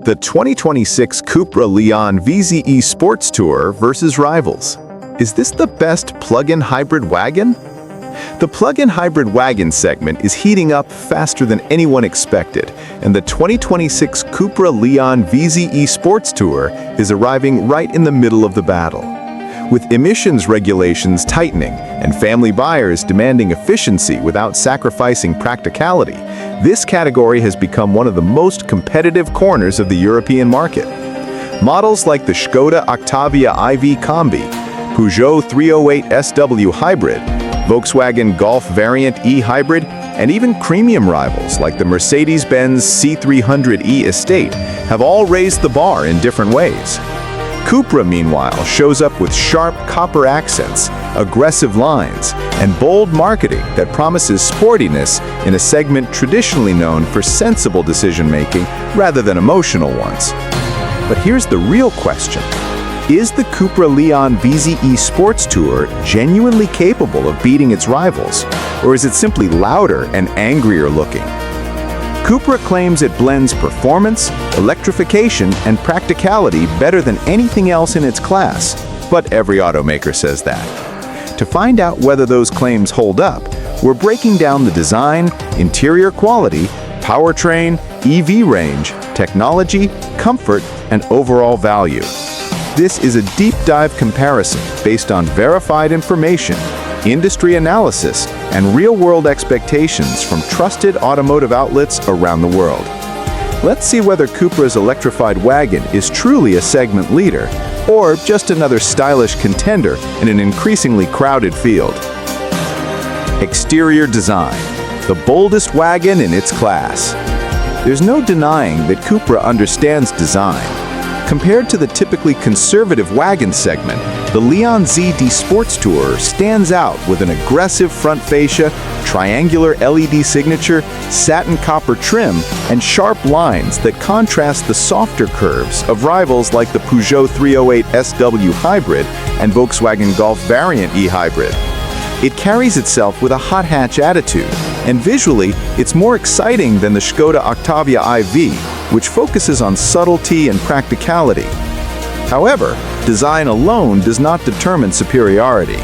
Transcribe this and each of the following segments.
The 2026 Cupra Leon VZe Sportstourer versus rivals. Is this the best plug-in hybrid wagon? The plug-in hybrid wagon segment is heating up faster than anyone expected, and the 2026 Cupra Leon VZe Sportstourer is arriving right in the middle of the battle. With emissions regulations tightening and family buyers demanding efficiency without sacrificing practicality, this category has become one of the most competitive corners of the European market. Models like the Škoda Octavia IV Combi, Peugeot 308 SW Hybrid, Volkswagen Golf Variant eHybrid, and even premium rivals like the Mercedes-Benz C300e Estate have all raised the bar in different ways. Cupra, meanwhile, shows up with sharp copper accents, aggressive lines, and bold marketing that promises sportiness in a segment traditionally known for sensible decision-making rather than emotional ones. But here's the real question. Is the Cupra Leon VZe Sportstourer genuinely capable of beating its rivals, or is it simply louder and angrier looking? Cupra claims it blends performance, electrification, and practicality better than anything else in its class, but every automaker says that. To find out whether those claims hold up, we're breaking down the design, interior quality, powertrain, EV range, technology, comfort, and overall value. This is a deep dive comparison based on verified information, industry analysis, and real-world expectations from trusted automotive outlets around the world. Let's see whether Cupra's electrified wagon is truly a segment leader or just another stylish contender in an increasingly crowded field. Exterior design, the boldest wagon in its class. There's no denying that Cupra understands design. Compared to the typically conservative wagon segment, the Leon VZe Sportstourer stands out with an aggressive front fascia, triangular LED signature, satin copper trim, and sharp lines that contrast the softer curves of rivals like the Peugeot 308 SW Hybrid and Volkswagen Golf Variant eHybrid. It carries itself with a hot hatch attitude, and visually, it's more exciting than the Škoda Octavia IV, which focuses on subtlety and practicality. However, design alone does not determine superiority.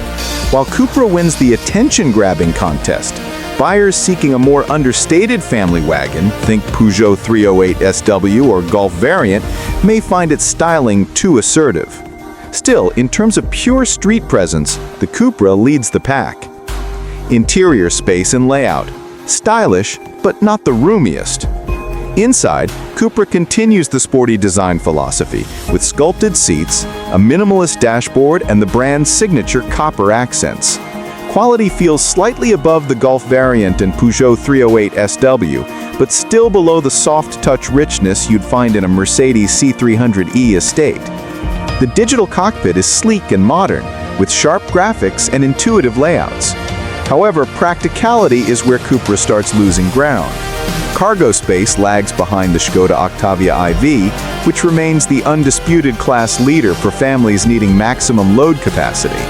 While Cupra wins the attention-grabbing contest, buyers seeking a more understated family wagon, think Peugeot 308 SW or Golf Variant, may find its styling too assertive. Still, in terms of pure street presence, the Cupra leads the pack. Interior space and layout. Stylish, but not the roomiest. Inside, Cupra continues the sporty design philosophy with sculpted seats, a minimalist dashboard, and the brand's signature copper accents. Quality feels slightly above the Golf Variant and Peugeot 308 SW, but still below the soft-touch richness you'd find in a Mercedes C300e Estate. The digital cockpit is sleek and modern, with sharp graphics and intuitive layouts. However, practicality is where Cupra starts losing ground. Cargo space lags behind the Škoda Octavia IV, which remains the undisputed class leader for families needing maximum load capacity.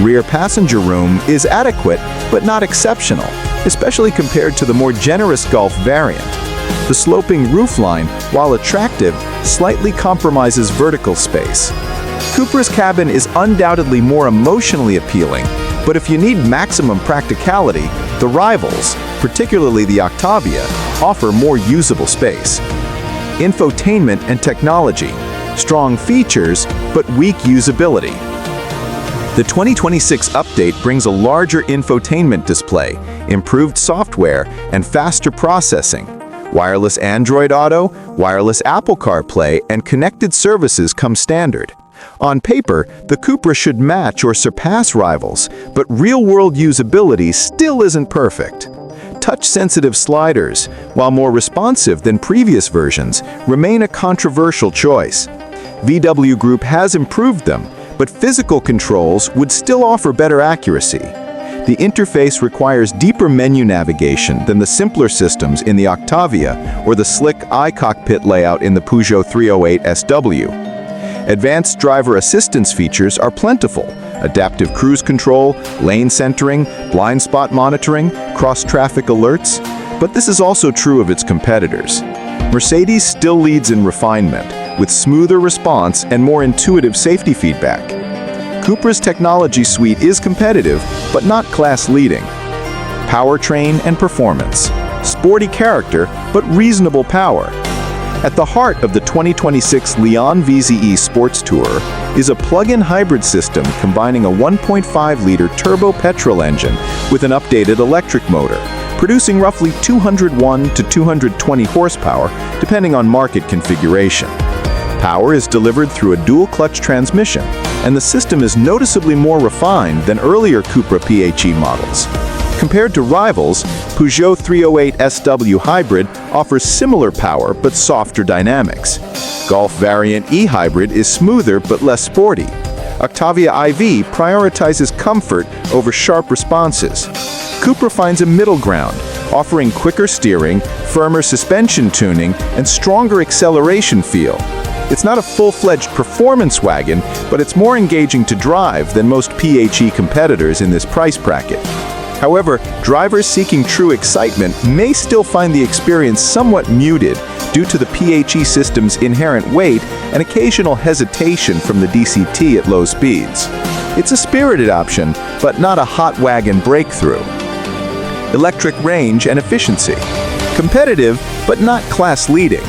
Rear passenger room is adequate, but not exceptional, especially compared to the more generous Golf Variant. The sloping roofline, while attractive, slightly compromises vertical space. Cupra's cabin is undoubtedly more emotionally appealing, but if you need maximum practicality, the rivals, particularly the Octavia, offer more usable space. Infotainment and technology. Strong features, but weak usability. The 2026 update brings a larger infotainment display, improved software, and faster processing. Wireless Android Auto, wireless Apple CarPlay, and connected services come standard. On paper, the Cupra should match or surpass rivals, but real-world usability still isn't perfect. Touch-sensitive sliders, while more responsive than previous versions, remain a controversial choice. VW Group has improved them, but physical controls would still offer better accuracy. The interface requires deeper menu navigation than the simpler systems in the Octavia or the slick iCockpit layout in the Peugeot 308 SW. Advanced driver assistance features are plentiful: adaptive cruise control, lane centering, blind spot monitoring, cross-traffic alerts. But this is also true of its competitors. Mercedes still leads in refinement, with smoother response and more intuitive safety feedback. Cupra's technology suite is competitive, but not class-leading. Powertrain and performance. Sporty character, but reasonable power. At the heart of the 2026 Leon VZe Sportstourer is a plug-in hybrid system combining a 1.5-liter turbo petrol engine with an updated electric motor, producing roughly 201 to 220 horsepower depending on market configuration. Power is delivered through a dual-clutch transmission, and the system is noticeably more refined than earlier Cupra PHEV models. Compared to rivals, Peugeot 308 SW Hybrid offers similar power but softer dynamics. Golf Variant eHybrid is smoother but less sporty. Octavia IV prioritizes comfort over sharp responses. Cupra finds a middle ground, offering quicker steering, firmer suspension tuning, and stronger acceleration feel. It's not a full-fledged performance wagon, but it's more engaging to drive than most PHEV competitors in this price bracket. However, drivers seeking true excitement may still find the experience somewhat muted due to the PHEV system's inherent weight and occasional hesitation from the DCT at low speeds. It's a spirited option, but not a hot wagon breakthrough. Electric range and efficiency. Competitive, but not class-leading.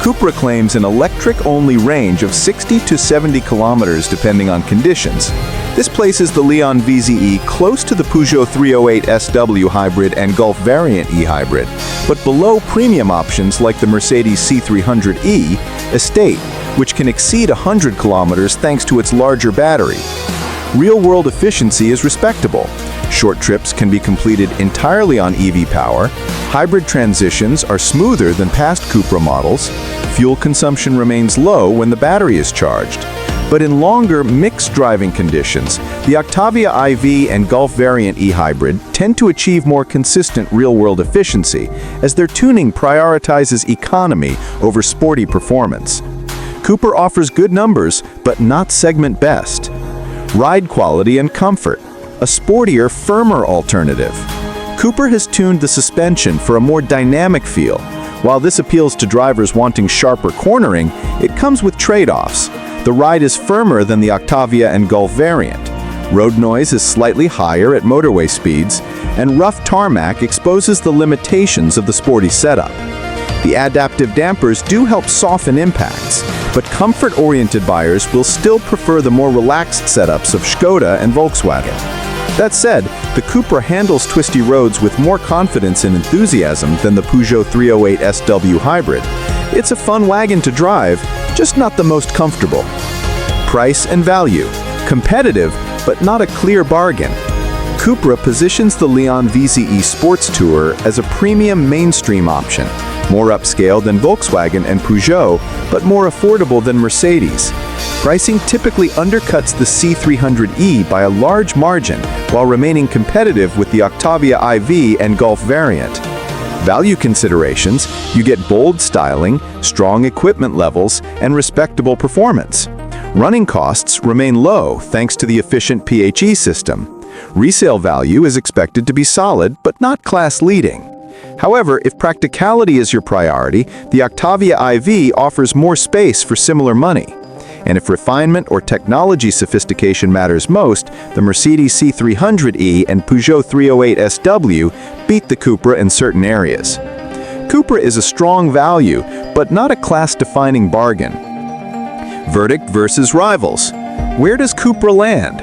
Cupra claims an electric-only range of 60 to 70 kilometers depending on conditions. This places the Leon VZe close to the Peugeot 308 SW Hybrid and Golf Variant eHybrid, but below premium options like the Mercedes C300e Estate, which can exceed 100 kilometers thanks to its larger battery. Real-world efficiency is respectable. Short trips can be completed entirely on EV power. Hybrid transitions are smoother than past Cupra models. Fuel consumption remains low when the battery is charged. But in longer, mixed driving conditions, the Octavia IV and Golf Variant eHybrid tend to achieve more consistent real-world efficiency, as their tuning prioritizes economy over sporty performance. Cupra offers good numbers, but not segment best. Ride quality and comfort, a sportier, firmer alternative. Cupra has tuned the suspension for a more dynamic feel. While this appeals to drivers wanting sharper cornering, it comes with trade-offs. The ride is firmer than the Octavia and Golf Variant. Road noise is slightly higher at motorway speeds, and rough tarmac exposes the limitations of the sporty setup. The adaptive dampers do help soften impacts, but comfort-oriented buyers will still prefer the more relaxed setups of Škoda and Volkswagen. That said, the Cupra handles twisty roads with more confidence and enthusiasm than the Peugeot 308 SW Hybrid. It's a fun wagon to drive, just not the most comfortable. Price and value. Competitive, but not a clear bargain. Cupra positions the Leon VZe Sportstourer as a premium mainstream option, more upscale than Volkswagen and Peugeot, but more affordable than Mercedes. Pricing typically undercuts the C300e by a large margin, while remaining competitive with the Octavia IV and Golf Variant. Value considerations: you get bold styling, strong equipment levels, and respectable performance. Running costs remain low thanks to the efficient PHEV system. Resale value is expected to be solid, but not class-leading. However, if practicality is your priority, the Octavia IV offers more space for similar money. And if refinement or technology sophistication matters most, the Mercedes C300e and Peugeot 308 SW beat the Cupra in certain areas. Cupra is a strong value, but not a class-defining bargain. Verdict versus rivals. Where does Cupra land?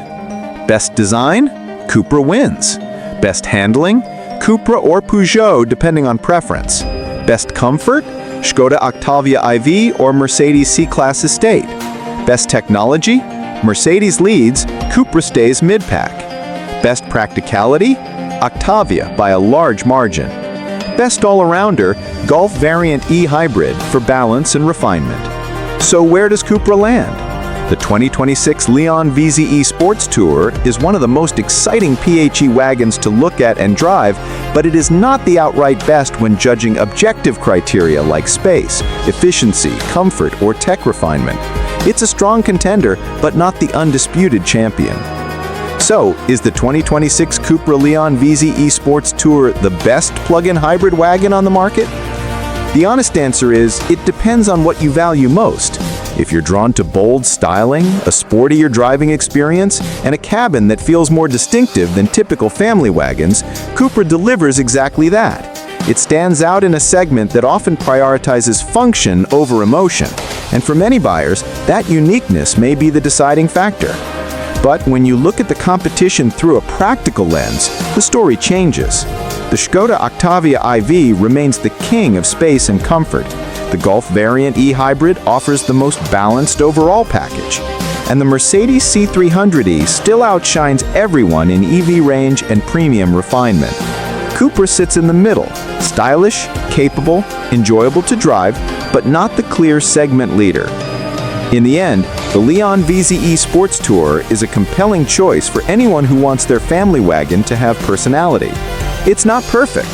Best design? Cupra wins. Best handling? Cupra or Peugeot depending on preference. Best comfort? Škoda Octavia IV or Mercedes C-Class Estate. Best technology? Mercedes leads, Cupra stays mid-pack. Best practicality? Octavia by a large margin. Best all-arounder? Golf Variant eHybrid for balance and refinement. So where does Cupra land? The 2026 Leon VZe Sportstourer is one of the most exciting PHEV wagons to look at and drive, but it is not the outright best when judging objective criteria like space, efficiency, comfort, or tech refinement. It's a strong contender, but not the undisputed champion. So, is the 2026 Cupra Leon VZe Sportstourer the best plug-in hybrid wagon on the market? The honest answer is, it depends on what you value most. If you're drawn to bold styling, a sportier driving experience, and a cabin that feels more distinctive than typical family wagons, Cupra delivers exactly that. It stands out in a segment that often prioritizes function over emotion, and for many buyers, that uniqueness may be the deciding factor. But when you look at the competition through a practical lens, the story changes. The Škoda Octavia IV remains the king of space and comfort. The Golf Variant eHybrid offers the most balanced overall package. And the Mercedes C300e still outshines everyone in EV range and premium refinement. Cupra sits in the middle, stylish, capable, enjoyable to drive, but not the clear segment leader. In the end, the Leon VZe Sportstourer is a compelling choice for anyone who wants their family wagon to have personality. It's not perfect,